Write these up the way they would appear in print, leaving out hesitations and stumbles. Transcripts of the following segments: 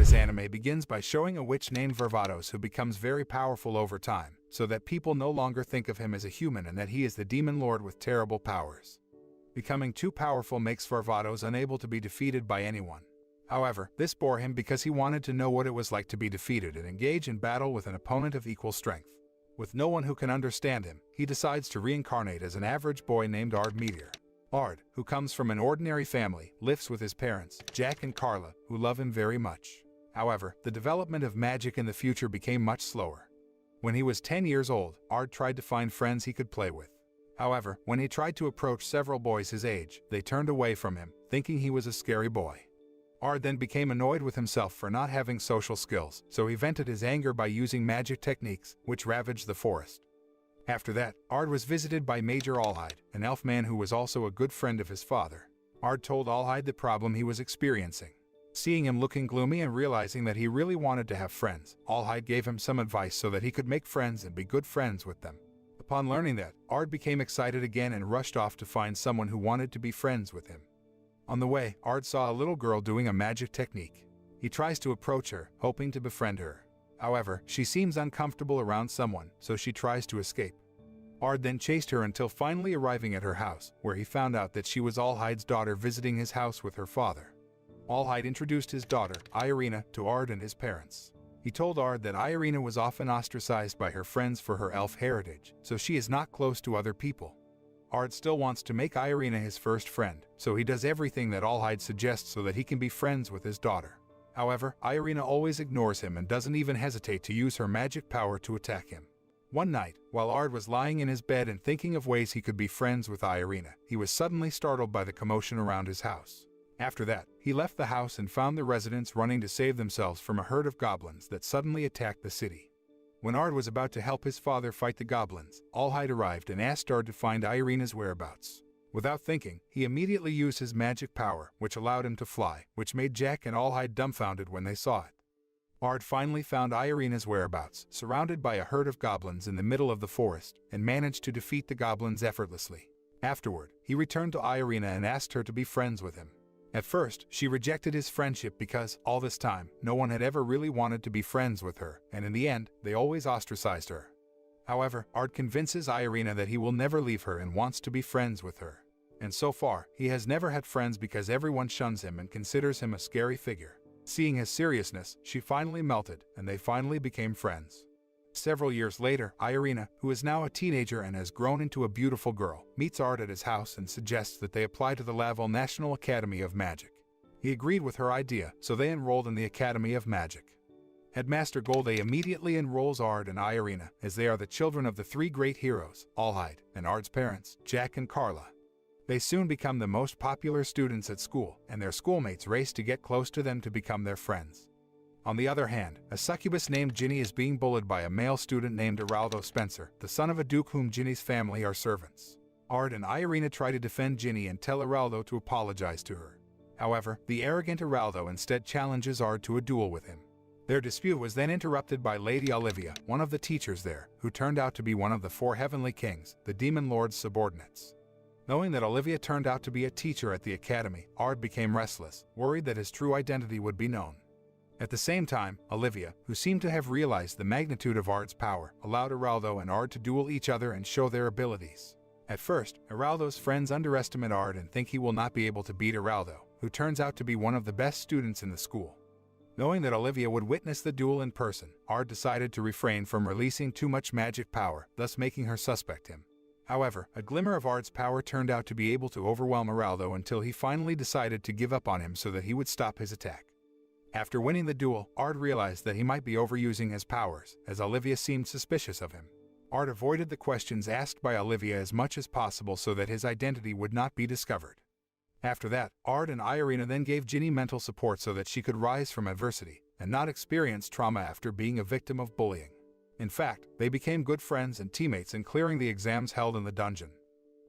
This anime begins by showing a witch named Varvatos who becomes very powerful over time, so that people no longer think of him as a human and that he is the demon lord with terrible powers. Becoming too powerful makes Varvatos unable to be defeated by anyone. However, this bore him because he wanted to know what it was like to be defeated and engage in battle with an opponent of equal strength. With no one who can understand him, he decides to reincarnate as an average boy named Ard Meteor. Ard, who comes from an ordinary family, lives with his parents, Jack and Carla, who love him very much. However, the development of magic in the future became much slower. When he was 10 years old, Ard tried to find friends he could play with. However, when he tried to approach several boys his age, they turned away from him, thinking he was a scary boy. Ard then became annoyed with himself for not having social skills, so he vented his anger by using magic techniques, which ravaged the forest. After that, Ard was visited by Major Allhide, an elf man who was also a good friend of his father. Ard told Allhide the problem he was experiencing. Seeing him looking gloomy and realizing that he really wanted to have friends, Allhide gave him some advice so that he could make friends and be good friends with them. Upon learning that, Ard became excited again and rushed off to find someone who wanted to be friends with him. On the way, Ard saw a little girl doing a magic technique. He tries to approach her, hoping to befriend her. However, she seems uncomfortable around someone, so she tries to escape. Ard then chased her until finally arriving at her house, where he found out that she was Allhide's daughter visiting his house with her father. Allhide introduced his daughter, Irina, to Ard and his parents. He told Ard that Irina was often ostracized by her friends for her elf heritage, so she is not close to other people. Ard still wants to make Irina his first friend, so he does everything that Allhide suggests so that he can be friends with his daughter. However, Irina always ignores him and doesn't even hesitate to use her magic power to attack him. One night, while Ard was lying in his bed and thinking of ways he could be friends with Irina, he was suddenly startled by the commotion around his house. After that, he left the house and found the residents running to save themselves from a herd of goblins that suddenly attacked the city. When Ard was about to help his father fight the goblins, Allhide arrived and asked Ard to find Irina's whereabouts. Without thinking, he immediately used his magic power, which allowed him to fly, which made Jack and Allhide dumbfounded when they saw it. Ard finally found Irina's whereabouts, surrounded by a herd of goblins in the middle of the forest, and managed to defeat the goblins effortlessly. Afterward, he returned to Irina and asked her to be friends with him. At first, she rejected his friendship because, all this time, no one had ever really wanted to be friends with her, and in the end, they always ostracized her. However, Ard convinces Irina that he will never leave her and wants to be friends with her. And so far, he has never had friends because everyone shuns him and considers him a scary figure. Seeing his seriousness, she finally melted, and they finally became friends. Several years later, Irina, who is now a teenager and has grown into a beautiful girl, meets Ard at his house and suggests that they apply to the Laval National Academy of Magic. He agreed with her idea, so they enrolled in the Academy of Magic. Headmaster Golde immediately enrolls Ard and Irina, as they are the children of the three great heroes, Allhide, and Ard's parents, Jack and Carla. They soon become the most popular students at school, and their schoolmates race to get close to them to become their friends. On the other hand, a succubus named Ginny is being bullied by a male student named Araldo Spencer, the son of a duke whom Ginny's family are servants. Ard and Irina try to defend Ginny and tell Araldo to apologize to her. However, the arrogant Araldo instead challenges Ard to a duel with him. Their dispute was then interrupted by Lady Olivia, one of the teachers there, who turned out to be one of the four heavenly kings, the demon lord's subordinates. Knowing that Olivia turned out to be a teacher at the academy, Ard became restless, worried that his true identity would be known. At the same time, Olivia, who seemed to have realized the magnitude of Ard's power, allowed Araldo and Ard to duel each other and show their abilities. At first, Araldo's friends underestimate Ard and think he will not be able to beat Araldo, who turns out to be one of the best students in the school. Knowing that Olivia would witness the duel in person, Ard decided to refrain from releasing too much magic power, thus making her suspect him. However, a glimmer of Ard's power turned out to be able to overwhelm Araldo until he finally decided to give up on him so that he would stop his attack. After winning the duel, Ard realized that he might be overusing his powers, as Olivia seemed suspicious of him. Ard avoided the questions asked by Olivia as much as possible so that his identity would not be discovered. After that, Ard and Irina then gave Ginny mental support so that she could rise from adversity and not experience trauma after being a victim of bullying. In fact, they became good friends and teammates in clearing the exams held in the dungeon.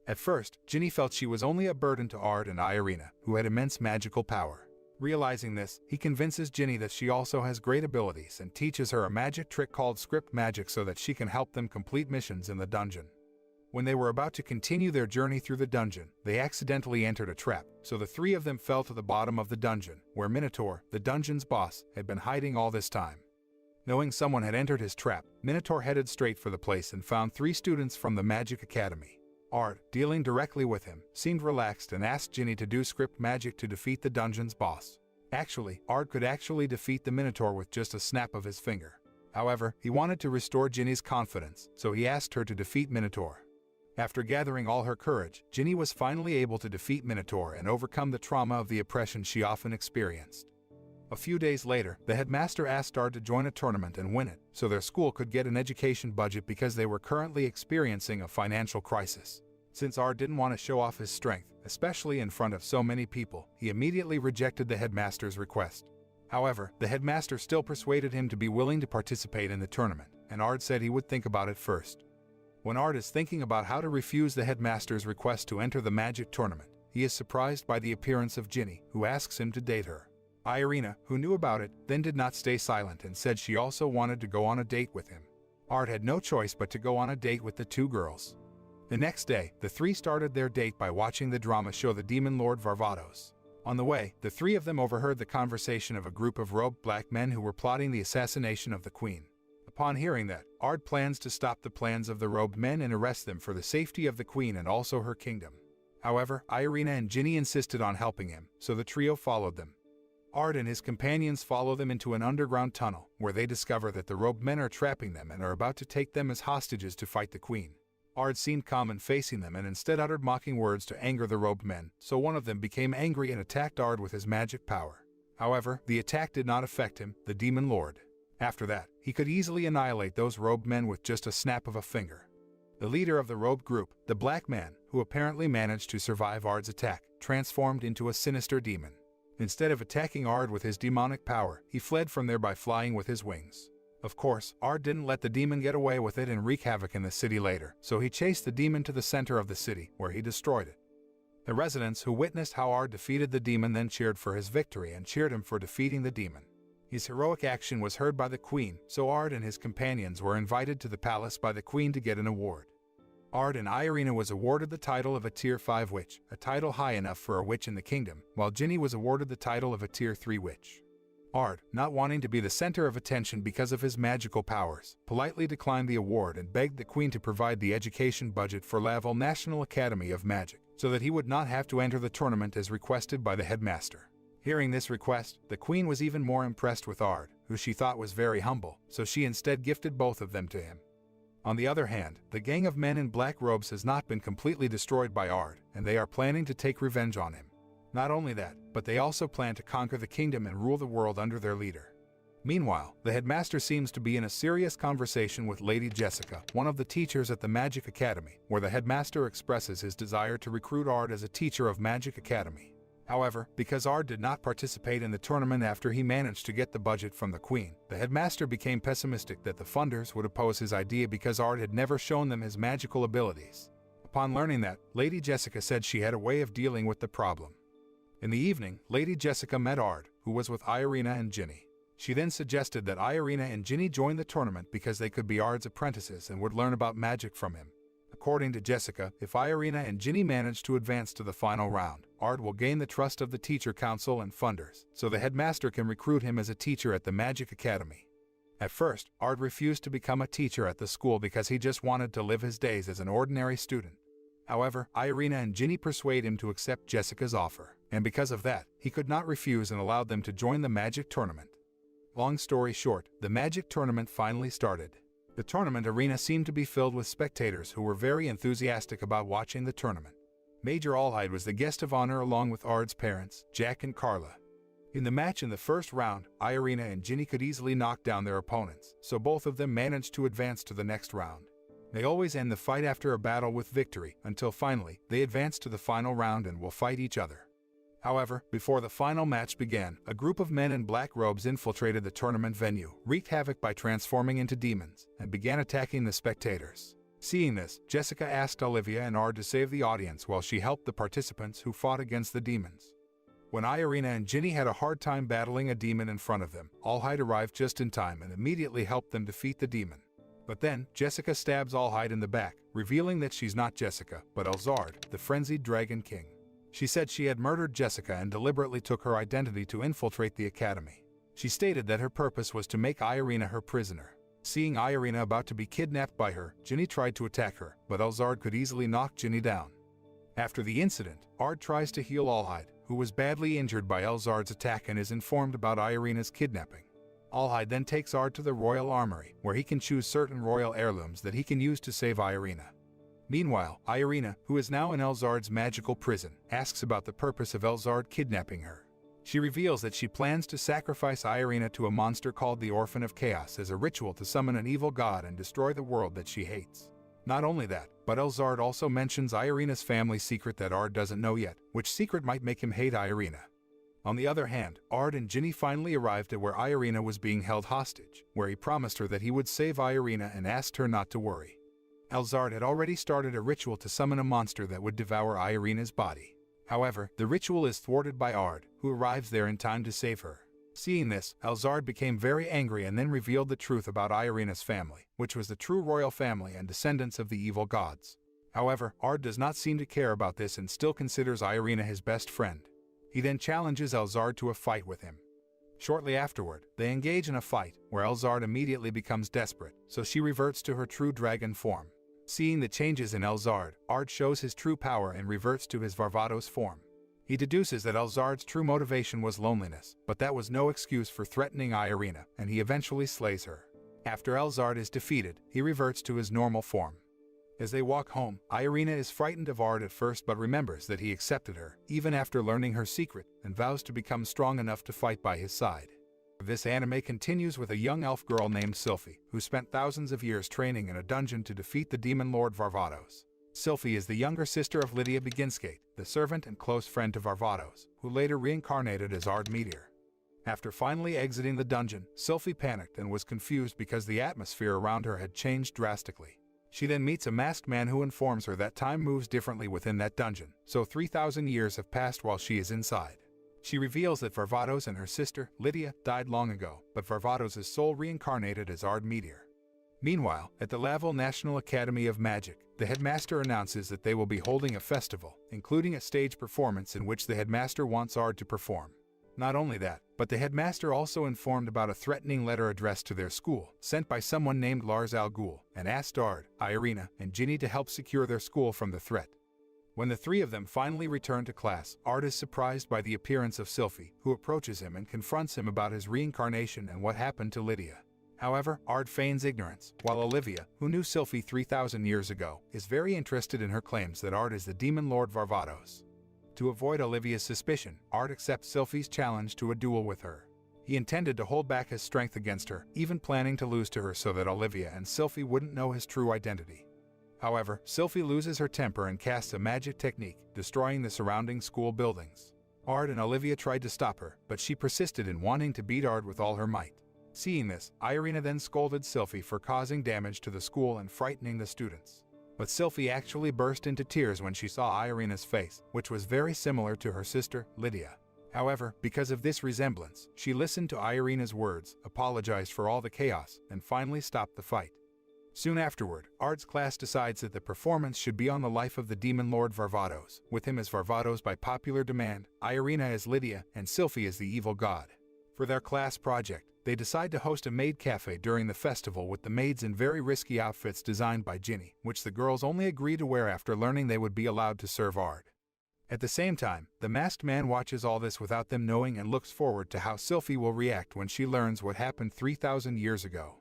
At first, Ginny felt she was only a burden to Ard and Irina, who had immense magical power. Realizing this, he convinces Ginny that she also has great abilities and teaches her a magic trick called script magic so that she can help them complete missions in the dungeon. When they were about to continue their journey through the dungeon, they accidentally entered a trap, so the three of them fell to the bottom of the dungeon, where Minotaur, the dungeon's boss, had been hiding all this time. Knowing someone had entered his trap, Minotaur headed straight for the place and found 3 students from the Magic Academy. Ard, dealing directly with him, seemed relaxed and asked Ginny to do script magic to defeat the dungeon's boss. Actually, Ard could actually defeat the Minotaur with just a snap of his finger. However, he wanted to restore Ginny's confidence, so he asked her to defeat Minotaur. After gathering all her courage, Ginny was finally able to defeat Minotaur and overcome the trauma of the oppression she often experienced. A few days later, the headmaster asked Ard to join a tournament and win it, so their school could get an education budget because they were currently experiencing a financial crisis. Since Ard didn't want to show off his strength, especially in front of so many people, he immediately rejected the headmaster's request. However, the headmaster still persuaded him to be willing to participate in the tournament, and Ard said he would think about it first. When Ard is thinking about how to refuse the headmaster's request to enter the magic tournament, he is surprised by the appearance of Ginny, who asks him to date her. Irina, who knew about it, then did not stay silent and said she also wanted to go on a date with him. Ard had no choice but to go on a date with the 2 girls. The next day, the 3 started their date by watching the drama show The Demon Lord Varvatos. On the way, the 3 of them overheard the conversation of a group of robed black men who were plotting the assassination of the queen. Upon hearing that, Ard plans to stop the plans of the robed men and arrest them for the safety of the queen and also her kingdom. However, Irina and Ginny insisted on helping him, so the trio followed them. Ard and his companions follow them into an underground tunnel, where they discover that the robed men are trapping them and are about to take them as hostages to fight the queen. Ard seemed calm in facing them and instead uttered mocking words to anger the robed men, so one of them became angry and attacked Ard with his magic power. However, the attack did not affect him, the Demon Lord. After that, he could easily annihilate those robed men with just a snap of a finger. The leader of the robed group, the Black Man, who apparently managed to survive Ard's attack, transformed into a sinister demon. Instead of attacking Ard with his demonic power, he fled from there by flying with his wings. Of course, Ard didn't let the demon get away with it and wreak havoc in the city later, so he chased the demon to the center of the city, where he destroyed it. The residents who witnessed how Ard defeated the demon then cheered for his victory and cheered him for defeating the demon. His heroic action was heard by the queen, so Ard and his companions were invited to the palace by the queen to get an award. Ard and Irina was awarded the title of a Tier 5 witch, a title high enough for a witch in the kingdom, while Ginny was awarded the title of a Tier 3 witch. Ard, not wanting to be the center of attention because of his magical powers, politely declined the award and begged the queen to provide the education budget for Laval National Academy of Magic, so that he would not have to enter the tournament as requested by the headmaster. Hearing this request, the queen was even more impressed with Ard, who she thought was very humble, so she instead gifted both of them to him. On the other hand, the gang of men in black robes has not been completely destroyed by Ard, and they are planning to take revenge on him. Not only that, but they also plan to conquer the kingdom and rule the world under their leader. Meanwhile, the headmaster seems to be in a serious conversation with Lady Jessica, one of the teachers at the Magic Academy, where the headmaster expresses his desire to recruit Ard as a teacher of Magic Academy. However, because Ard did not participate in the tournament after he managed to get the budget from the queen, the headmaster became pessimistic that the funders would oppose his idea because Ard had never shown them his magical abilities. Upon learning that, Lady Jessica said she had a way of dealing with the problem. In the evening, Lady Jessica met Ard, who was with Irina and Ginny. She then suggested that Irina and Ginny join the tournament because they could be Ard's apprentices and would learn about magic from him. According to Jessica, if Irina and Ginny manage to advance to the final round, Ard will gain the trust of the teacher council and funders, so the headmaster can recruit him as a teacher at the Magic Academy. At first, Ard refused to become a teacher at the school because he just wanted to live his days as an ordinary student. However, Irina and Ginny persuade him to accept Jessica's offer, and because of that, he could not refuse and allowed them to join the magic tournament. Long story short, the magic tournament finally started. The tournament arena seemed to be filled with spectators who were very enthusiastic about watching the tournament. Major Allhide was the guest of honor along with Ard's parents, Jack and Carla. In the match in the first round, Irina and Ginny could easily knock down their opponents, so both of them managed to advance to the next round. They always end the fight after a battle with victory, until finally, they advance to the final round and will fight each other. However, before the final match began, a group of men in black robes infiltrated the tournament venue, wreaked havoc by transforming into demons, and began attacking the spectators. Seeing this, Jessica asked Olivia and Ard to save the audience while she helped the participants who fought against the demons. When Irina and Ginny had a hard time battling a demon in front of them, Allhide arrived just in time and immediately helped them defeat the demon. But then, Jessica stabs Allhide in the back, revealing that she's not Jessica, but Elzard, the frenzied Dragon King. She said she had murdered Jessica and deliberately took her identity to infiltrate the academy. She stated that her purpose was to make Irina her prisoner. Seeing Irina about to be kidnapped by her, Ginny tried to attack her, but Elzard could easily knock Ginny down. After the incident, Ard tries to heal Allhide, who was badly injured by Elzard's attack and is informed about Irina's kidnapping. Allhide then takes Ard to the royal armory, where he can choose certain royal heirlooms that he can use to save Irina. Meanwhile, Irina, who is now in Elzard's magical prison, asks about the purpose of Elzard kidnapping her. She reveals that she plans to sacrifice Irina to a monster called the Orphan of Chaos as a ritual to summon an evil god and destroy the world that she hates. Not only that, but Elzard also mentions Irina's family secret that Ard doesn't know yet, which secret might make him hate Irina. On the other hand, Ard and Ginny finally arrived at where Irina was being held hostage, where he promised her that he would save Irina and asked her not to worry. Elzard had already started a ritual to summon a monster that would devour Irina's body. However, the ritual is thwarted by Ard, who arrives there in time to save her. Seeing this, Elzard became very angry and then revealed the truth about Irina's family, which was the true royal family and descendants of the evil gods. However, Ard does not seem to care about this and still considers Irina his best friend. He then challenges Elzard to a fight with him. Shortly afterward, they engage in a fight, where Elzard immediately becomes desperate, so she reverts to her true dragon form. Seeing the changes in Elzard, Ard shows his true power and reverts to his Varvatos form. He deduces that Elzard's true motivation was loneliness, but that was no excuse for threatening Irina, and he eventually slays her. After Elzard is defeated, he reverts to his normal form. As they walk home, Irina is frightened of Ard at first but remembers that he accepted her, even after learning her secret, and vows to become strong enough to fight by his side. This anime continues with a young elf girl named Sylphie, who spent thousands of years training in a dungeon to defeat the demon lord Varvatos. Sylphie is the younger sister of Lydia Beginskate, the servant and close friend to Varvatos, who later reincarnated as Ard Meteor. After finally exiting the dungeon, Sylphie panicked and was confused because the atmosphere around her had changed drastically. She then meets a masked man who informs her that time moves differently within that dungeon, so 3,000 years have passed while she is inside. She reveals that Varvatos and her sister, Lydia, died long ago, but Varvatos' soul reincarnated as Ard Meteor. Meanwhile, at the Laval National Academy of Magic, the headmaster announces that they will be holding a festival, including a stage performance in which the headmaster wants Ard to perform. Not only that, but the headmaster also informed about a threatening letter addressed to their school, sent by someone named Lars Al Ghul, and asked Ard, Irina, and Ginny to help secure their school from the threat. When the three of them finally return to class, Ard is surprised by the appearance of Sylphie, who approaches him and confronts him about his reincarnation and what happened to Lydia. However, Ard feigns ignorance, while Olivia, who knew Sylphie 3,000 years ago, is very interested in her claims that Ard is the demon lord Varvatos. To avoid Olivia's suspicion, Ard accepts Sylphie's challenge to a duel with her. He intended to hold back his strength against her, even planning to lose to her so that Olivia and Sylphie wouldn't know his true identity. However, Sylphie loses her temper and casts a magic technique, destroying the surrounding school buildings. Ard and Olivia tried to stop her, but she persisted in wanting to beat Ard with all her might. Seeing this, Irina then scolded Sylphie for causing damage to the school and frightening the students. But Sylphie actually burst into tears when she saw Irina's face, which was very similar to her sister, Lydia. However, because of this resemblance, she listened to Irina's words, apologized for all the chaos, and finally stopped the fight. Soon afterward, Ard's class decides that the performance should be on the life of the demon lord Varvatos, with him as Varvatos by popular demand, Irina as Lydia, and Sylphie as the evil god. For their class project, they decide to host a maid cafe during the festival with the maids in very risky outfits designed by Ginny, which the girls only agree to wear after learning they would be allowed to serve Ard. At the same time, the masked man watches all this without them knowing and looks forward to how Sylphie will react when she learns what happened 3,000 years ago.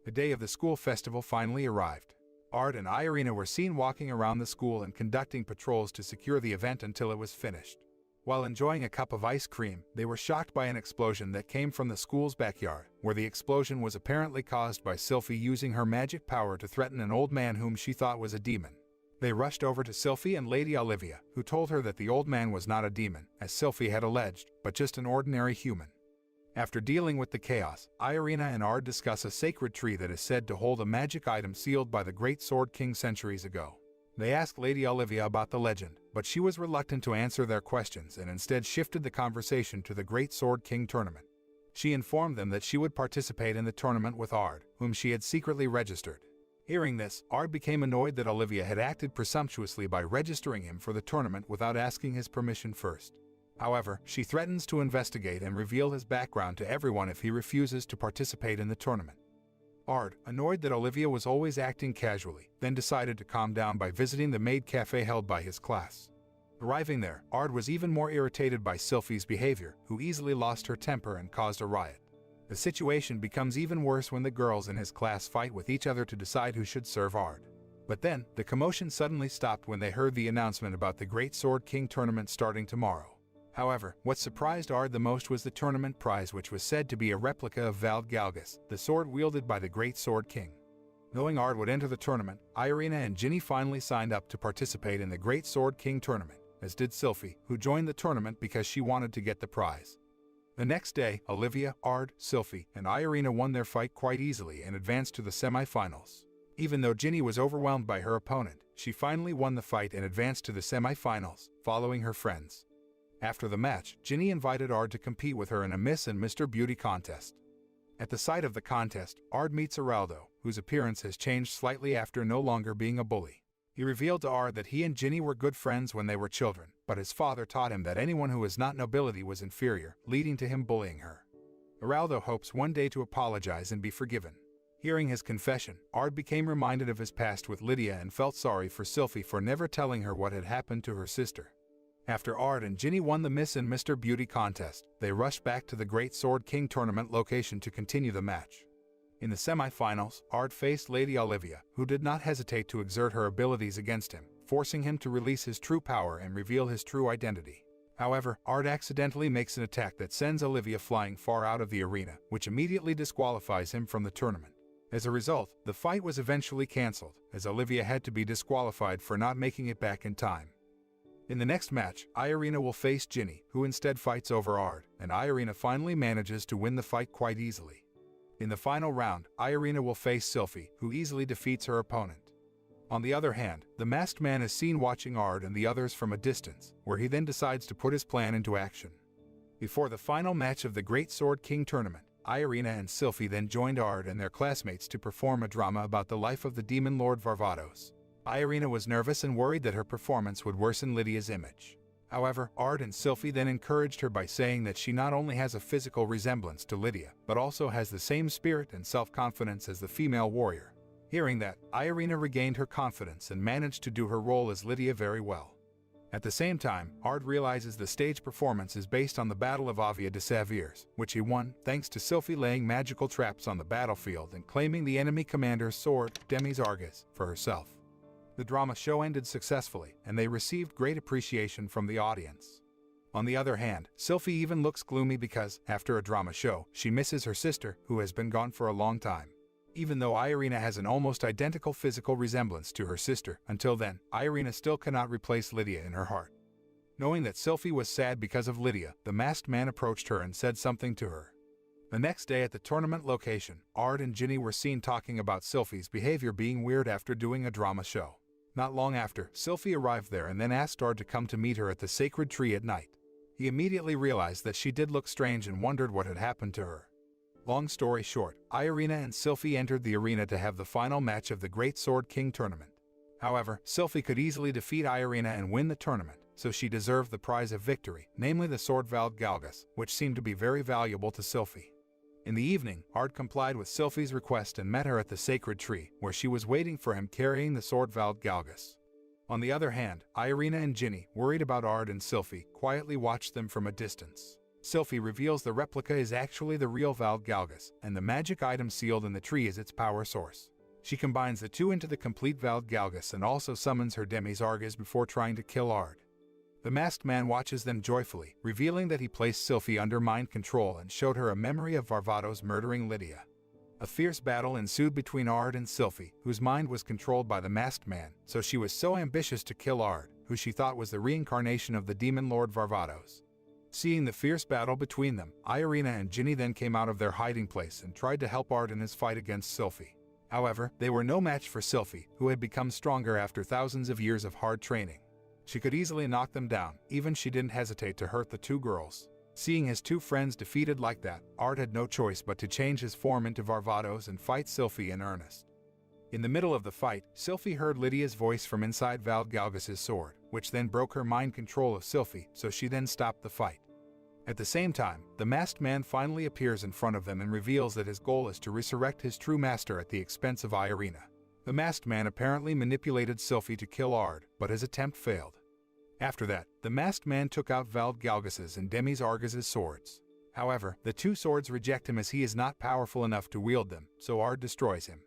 The day of the school festival finally arrived. Ard and Irina were seen walking around the school and conducting patrols to secure the event until it was finished. While enjoying a cup of ice cream, they were shocked by an explosion that came from the school's backyard, where the explosion was apparently caused by Sylphie using her magic power to threaten an old man whom she thought was a demon. They rushed over to Sylphie and Lady Olivia, who told her that the old man was not a demon, as Sylphie had alleged, but just an ordinary human. After dealing with the chaos, Irina and Ard discuss a sacred tree that is said to hold a magic item sealed by the Great Sword King centuries ago. They asked Lady Olivia about the legend, but she was reluctant to answer their questions and instead shifted the conversation to the Great Sword King tournament. She informed them that she would participate in the tournament with Ard, whom she had secretly registered. Hearing this, Ard became annoyed that Olivia had acted presumptuously by registering him for the tournament without asking his permission first. However, she threatens to investigate and reveal his background to everyone if he refuses to participate in the tournament. Ard, annoyed that Olivia was always acting casually, then decided to calm down by visiting the maid cafe held by his class. Arriving there, Ard was even more irritated by Sylphie's behavior, who easily lost her temper and caused a riot. The situation becomes even worse when the girls in his class fight with each other to decide who should serve Ard. But then, the commotion suddenly stopped when they heard the announcement about the Great Sword King tournament starting tomorrow. However, what surprised Ard the most was the tournament prize, which was said to be a replica of Vald Galgus, the sword wielded by the Great Sword King. Knowing Ard would enter the tournament, Irina and Ginny finally signed up to participate in the Great Sword King tournament, as did Sylphie, who joined the tournament because she wanted to get the prize. The next day, Olivia, Ard, Sylphie, and Irina won their fight quite easily and advanced to the semi-finals. Even though Ginny was overwhelmed by her opponent, she finally won the fight and advanced to the semi-finals, following her friends. After the match, Ginny invited Ard to compete with her in a Miss and Mr. Beauty contest. At the site of the contest, Ard meets Araldo, whose appearance has changed slightly after no longer being a bully. He revealed to Ard that he and Ginny were good friends when they were children, but his father taught him that anyone who was not nobility was inferior, leading to him bullying her. Araldo hopes one day to apologize and be forgiven. Hearing his confession, Ard became reminded of his past with Lydia and felt sorry for Sylphie for never telling her what had happened to her sister. After Ard and Ginny won the Miss and Mr. Beauty contest, they rushed back to the Great Sword King tournament location to continue the match. In the semi-finals, Ard faced Lady Olivia, who did not hesitate to exert her abilities against him, forcing him to release his true power and reveal his true identity. However, Ard accidentally makes an attack that sends Olivia flying far out of the arena, which immediately disqualifies him from the tournament. As a result, the fight was eventually cancelled, as Olivia had to be disqualified for not making it back in time. In the next match, Irina will face Ginny, who instead fights over Ard, and Irina finally manages to win the fight quite easily. In the final round, Irina will face Sylphie, who easily defeats her opponent. On the other hand, the masked man is seen watching Ard and the others from a distance, where he then decides to put his plan into action. Before the final match of the Great Sword King tournament, Irina and Sylphie then joined Ard and their classmates to perform a drama about the life of the demon lord Varvatos. Irina was nervous and worried that her performance would worsen Lydia's image. However, Ard and Sylphie then encouraged her by saying that she not only has a physical resemblance to Lydia, but also has the same spirit and self-confidence as the female warrior. Hearing that, Irina regained her confidence and managed to do her role as Lydia very well. At the same time, Ard realizes the stage performance is based on the Battle of Avia de Saviers, which he won thanks to Sylphie laying magical traps on the battlefield and claiming the enemy commander's sword, Demis Argus, for herself. The drama show ended successfully, and they received great appreciation from the audience. On the other hand, Sylphie even looks gloomy because, after a drama show, she misses her sister, who has been gone for a long time. Even though Irina has an almost identical physical resemblance to her sister, until then, Irina still cannot replace Lydia in her heart. Knowing that Sylphie was sad because of Lydia, the masked man approached her and said something to her. The next day at the tournament location, Ard and Ginny were seen talking about Sylphie's behavior being weird after doing a drama show. Not long after, Sylphie arrived there and then asked Ard to come to meet her at the sacred tree at night. He immediately realized that she did look strange and wondered what had happened to her. Long story short, Irina and Sylphie entered the arena to have the final match of the Great Sword King tournament. However, Sylphie could easily defeat Irina and win the tournament, so she deserved the prize of victory, namely the sword Vald Galgus, which seemed to be very valuable to Sylphie. In the evening, Ard complied with Sylphie's request and met her at the sacred tree, where she was waiting for him carrying the sword Vald Galgus. On the other hand, Irina and Ginny, worried about Ard and Sylphie, quietly watched them from a distance. Sylphie reveals the replica is actually the real Vald Galgus, and the magic item sealed in the tree is its power source. She combines the two into the complete Vald Galgus and also summons her Demis Argus before trying to kill Ard. The masked man watches them joyfully, revealing that he placed Sylphie under mind control and showed her a memory of Varvatos murdering Lydia. A fierce battle ensued between Ard and Sylphie, whose mind was controlled by the masked man, so she was so ambitious to kill Ard, who she thought was the reincarnation of the demon lord Varvatos. Seeing the fierce battle between them, Irina and Ginny then came out of their hiding place and tried to help Ard in his fight against Sylphie. However, they were no match for Sylphie, who had become stronger after thousands of years of hard training. She could easily knock them down, even she didn't hesitate to hurt the two girls. Seeing his two friends defeated like that, Ard had no choice but to change his form into Varvatos and fight Sylphie in earnest. In the middle of the fight, Sylphie heard Lydia's voice from inside Valgalgus's sword, which then broke her mind control of Sylphie, so she then stopped the fight. At the same time, the masked man finally appears in front of them and reveals that his goal is to resurrect his true master at the expense of Irina. The masked man apparently manipulated Sylphie to kill Ard, but his attempt failed. After that, the masked man took out Valgalgus's and Demis Argaz's swords. However, the two swords reject him as he is not powerful enough to wield them, so Ard destroys him.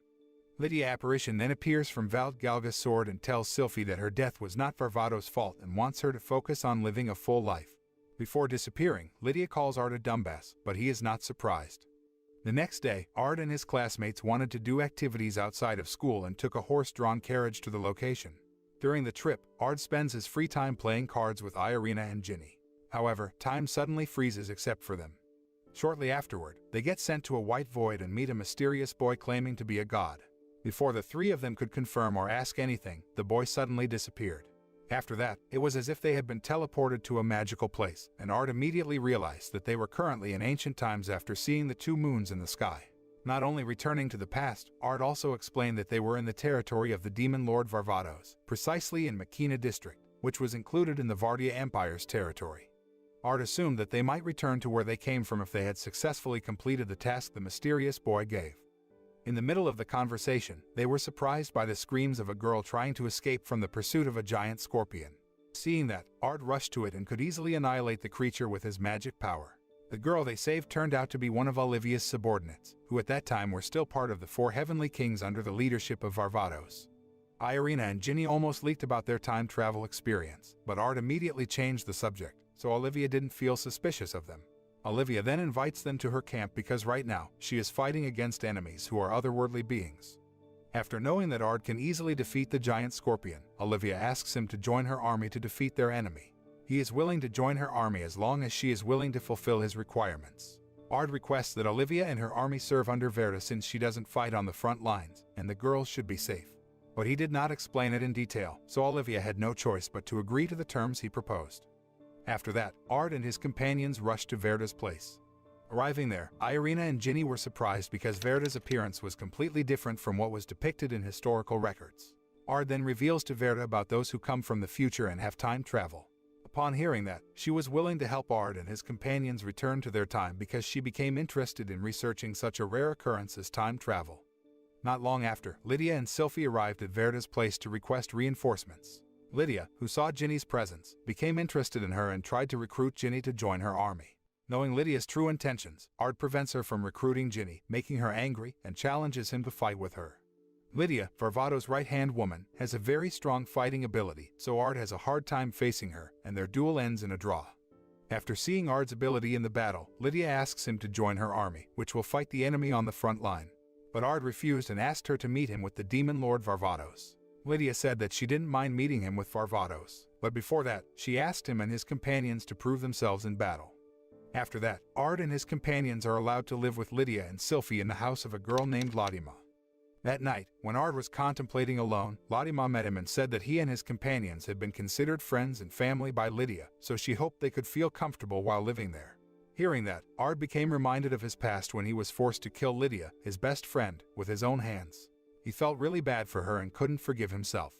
Lydia Apparition then appears from Valgalgus's sword and tells Sylphie that her death was not Varvatos' fault and wants her to focus on living a full life. Before disappearing, Lydia calls Ard a dumbass, but he is not surprised. The next day, Ard and his classmates wanted to do activities outside of school and took a horse-drawn carriage to the location. During the trip, Ard spends his free time playing cards with Irina and Ginny. However, time suddenly freezes except for them. Shortly afterward, they get sent to a white void and meet a mysterious boy claiming to be a god. Before the three of them could confirm or ask anything, the boy suddenly disappeared. After that, it was as if they had been teleported to a magical place, and Ard immediately realized that they were currently in ancient times after seeing the two moons in the sky. Not only returning to the past, Ard also explained that they were in the territory of the demon lord Varvatos, precisely in Machina district, which was included in the Vardia Empire's territory. Ard assumed that they might return to where they came from if they had successfully completed the task the mysterious boy gave. In the middle of the conversation, they were surprised by the screams of a girl trying to escape from the pursuit of a giant scorpion. Seeing that, Ard rushed to it and could easily annihilate the creature with his magic power. The girl they saved turned out to be one of Olivia's subordinates, who at that time were still part of the four heavenly kings under the leadership of Varvatos. Irina and Ginny almost leaked about their time travel experience, but Ard immediately changed the subject, so Olivia didn't feel suspicious of them. Olivia then invites them to her camp because right now, she is fighting against enemies who are otherworldly beings. After knowing that Ard can easily defeat the giant scorpion, Olivia asks him to join her army to defeat their enemy. He is willing to join her army as long as she is willing to fulfill his requirements. Ard requests that Olivia and her army serve under Verda since she doesn't fight on the front lines, and the girls should be safe. But he did not explain it in detail, so Olivia had no choice but to agree to the terms he proposed. After that, Ard and his companions rushed to Verda's place. Arriving there, Irina and Ginny were surprised because Verda's appearance was completely different from what was depicted in historical records. Ard then reveals to Verda about those who come from the future and have time travel. Upon hearing that, she was willing to help Ard and his companions return to their time because she became interested in researching such a rare occurrence as time travel. Not long after, Lydia and Sylphie arrived at Verda's place to request reinforcements. Lydia, who saw Ginny's presence, became interested in her and tried to recruit Ginny to join her army. Knowing Lydia's true intentions, Ard prevents her from recruiting Ginny, making her angry and challenges him to fight with her. Lydia, Varvatos' right-hand woman, has a very strong fighting ability, so Ard has a hard time facing her, and their duel ends in a draw. After seeing Ard's ability in the battle, Lydia asks him to join her army, which will fight the enemy on the front line. But Ard refused and asked her to meet him with the demon lord Varvatos. Lydia said that she didn't mind meeting him with Varvatos, but before that, she asked him and his companions to prove themselves in battle. After that, Ard and his companions are allowed to live with Lydia and Sylphie in the house of a girl named Lodima. That night, when Ard was contemplating alone, Lodima met him and said that he and his companions had been considered friends and family by Lydia, so she hoped they could feel comfortable while living there. Hearing that, Ard became reminded of his past when he was forced to kill Lydia, his best friend, with his own hands. He felt really bad for her and couldn't forgive himself.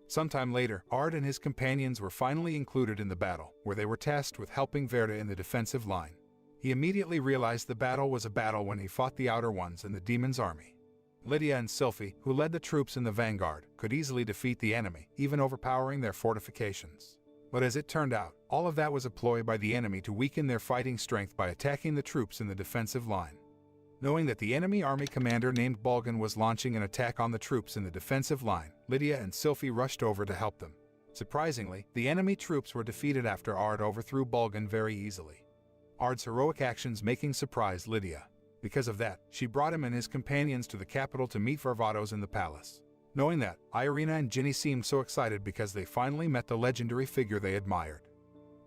Sometime later, Ard and his companions were finally included in the battle, where they were tasked with helping Verda in the defensive line. He immediately realized the battle was a battle when he fought the Outer Ones and the Demon's army. Lydia and Sylphie, who led the troops in the vanguard, could easily defeat the enemy, even overpowering their fortifications. But as it turned out, all of that was a ploy by the enemy to weaken their fighting strength by attacking the troops in the defensive line. Knowing that the enemy army commander named Bulgan was launching an attack on the troops in the defensive line, Lydia and Sylphie rushed over to help them. Surprisingly, the enemy troops were defeated after Ard overthrew Bulgan very easily. Ard's heroic actions making surprise Lydia. Because of that, she brought him and his companions to the capital to meet Varvatos in the palace. Knowing that, Irina and Ginny seemed so excited because they finally met the legendary figure they admired.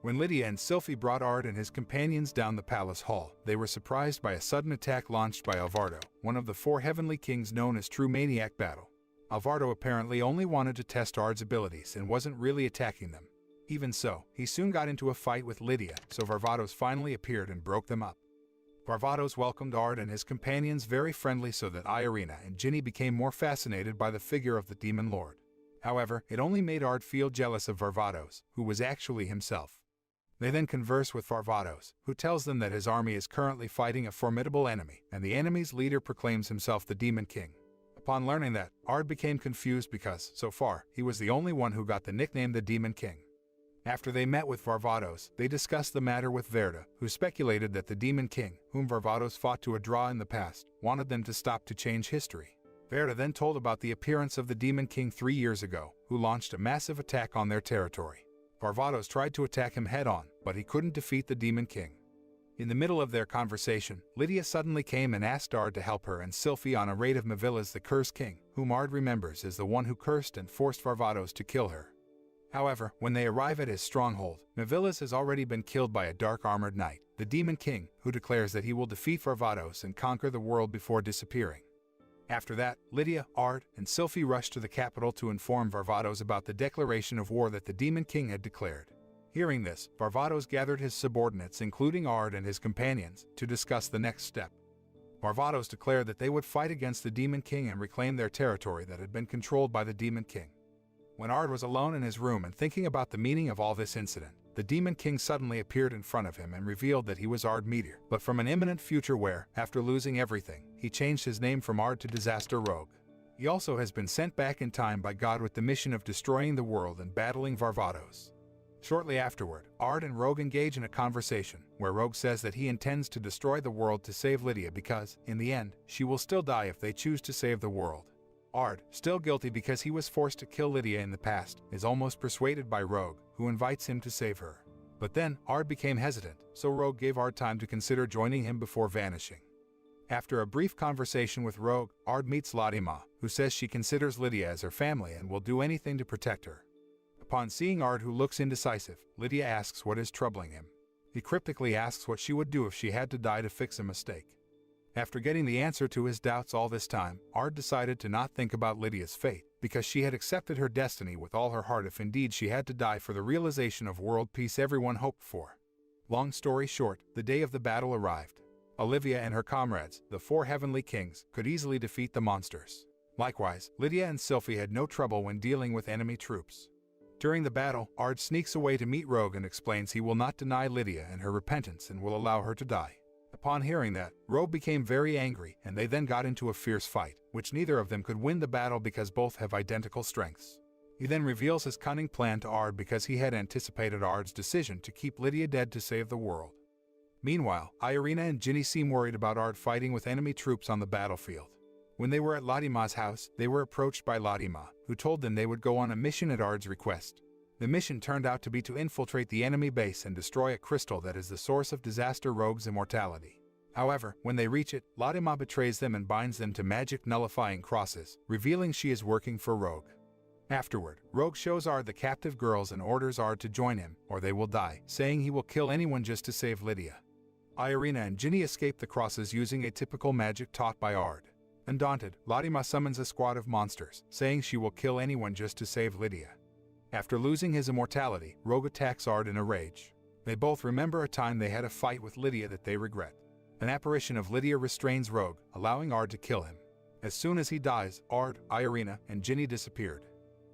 When Lydia and Sylphie brought Ard and his companions down the palace hall, they were surprised by a sudden attack launched by Alvardo, one of the four heavenly kings known as True Maniac Battle. Alvardo apparently only wanted to test Ard's abilities and wasn't really attacking them. Even so, he soon got into a fight with Lydia, so Varvatos finally appeared and broke them up. Varvatos welcomed Ard and his companions very friendly so that Irina and Ginny became more fascinated by the figure of the Demon Lord. However, it only made Ard feel jealous of Varvatos, who was actually himself. They then converse with Varvatos, who tells them that his army is currently fighting a formidable enemy, and the enemy's leader proclaims himself the Demon King. Upon learning that, Ard became confused because, so far, he was the only one who got the nickname the Demon King. After they met with Varvatos, they discussed the matter with Verda, who speculated that the Demon King, whom Varvatos fought to a draw in the past, wanted them to stop to change history. Verda then told about the appearance of the Demon King 3 years ago, who launched a massive attack on their territory. Varvatos tried to attack him head-on, but he couldn't defeat the Demon King. In the middle of their conversation, Lydia suddenly came and asked Ard to help her and Sylphie on a raid of Mavilla's the Cursed King, whom Ard remembers as the one who cursed and forced Varvatos to kill her. However, when they arrive at his stronghold, Mavilla's has already been killed by a dark-armored knight, the Demon King, who declares that he will defeat Varvatos and conquer the world before disappearing. After that, Lydia, Ard, and Sylphie rush to the capital to inform Varvatos about the declaration of war that the Demon King had declared. Hearing this, Varvatos gathered his subordinates, including Ard and his companions, to discuss the next step. Varvatos declared that they would fight against the Demon King and reclaim their territory that had been controlled by the Demon King. When Ard was alone in his room and thinking about the meaning of all this incident, the Demon King suddenly appeared in front of him and revealed that he was Ard Meteor, but from an imminent future where, after losing everything, he changed his name from Ard to Disaster Rogue. He also has been sent back in time by God with the mission of destroying the world and battling Varvatos. Shortly afterward, Ard and Rogue engage in a conversation, where Rogue says that he intends to destroy the world to save Lydia because, in the end, she will still die if they choose to save the world. Ard, still guilty because he was forced to kill Lydia in the past, is almost persuaded by Rogue, who invites him to save her. But then, Ard became hesitant, so Rogue gave Ard time to consider joining him before vanishing. After a brief conversation with Rogue, Ard meets Latima, who says she considers Lydia as her family and will do anything to protect her. Upon seeing Ard, who looks indecisive, Lydia asks what is troubling him. He cryptically asks what she would do if she had to die to fix a mistake. After getting the answer to his doubts all this time, Ard decided to not think about Lydia's fate, because she had accepted her destiny with all her heart if indeed she had to die for the realization of world peace everyone hoped for. Long story short, the day of the battle arrived. Olivia and her comrades, the 4 heavenly kings, could easily defeat the monsters. Likewise, Lydia and Sylphie had no trouble when dealing with enemy troops. During the battle, Ard sneaks away to meet Rogue and explains he will not deny Lydia and her repentance and will allow her to die. Upon hearing that, Rogue became very angry, and they then got into a fierce fight, which neither of them could win the battle because both have identical strengths. He then reveals his cunning plan to Ard because he had anticipated Ard's decision to keep Lydia dead to save the world. Meanwhile, Irina and Ginny seem worried about Ard fighting with enemy troops on the battlefield. When they were at Latima's house, they were approached by Latima, who told them they would go on a mission at Ard's request. The mission turned out to be to infiltrate the enemy base and destroy a crystal that is the source of Disaster Rogue's immortality. However, when they reach it, Latima betrays them and binds them to magic nullifying crosses, revealing she is working for Rogue. Afterward, Rogue shows Ard the captive girls and orders Ard to join him, or they will die, saying he will kill anyone just to save Lydia. Irina and Ginny escape the crosses using a typical magic taught by Ard. Undaunted, Latima summons a squad of monsters, saying she will kill anyone just to save Lydia. After losing his immortality, Rogue attacks Ard in a rage. They both remember a time they had a fight with Lydia that they regret. An apparition of Lydia restrains Rogue, allowing Ard to kill him. As soon as he dies, Ard, Irina, and Ginny disappeared.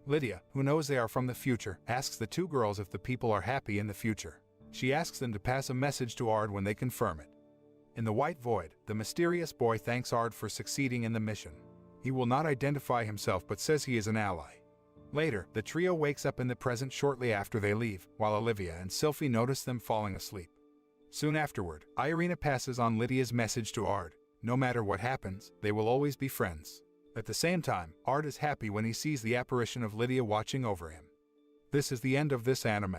Lydia, who knows they are from the future, asks the 2 girls if the people are happy in the future. She asks them to pass a message to Ard when they confirm it. In the White Void, the mysterious boy thanks Ard for succeeding in the mission. He will not identify himself but says he is an ally. Later, the trio wakes up in the present shortly after they leave, while Olivia and Sylphie notice them falling asleep. Soon afterward, Irina passes on Lydia's message to Ard. No matter what happens, they will always be friends. At the same time, Ard is happy when he sees the apparition of Lydia watching over him. This is the end of this anime.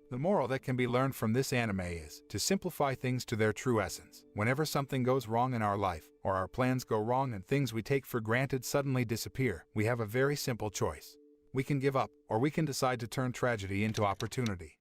The moral that can be learned from this anime is to simplify things to their true essence. Whenever something goes wrong in our life, or our plans go wrong and things we take for granted suddenly disappear, we have a very simple choice. We can give up, or we can decide to turn tragedy into opportunity.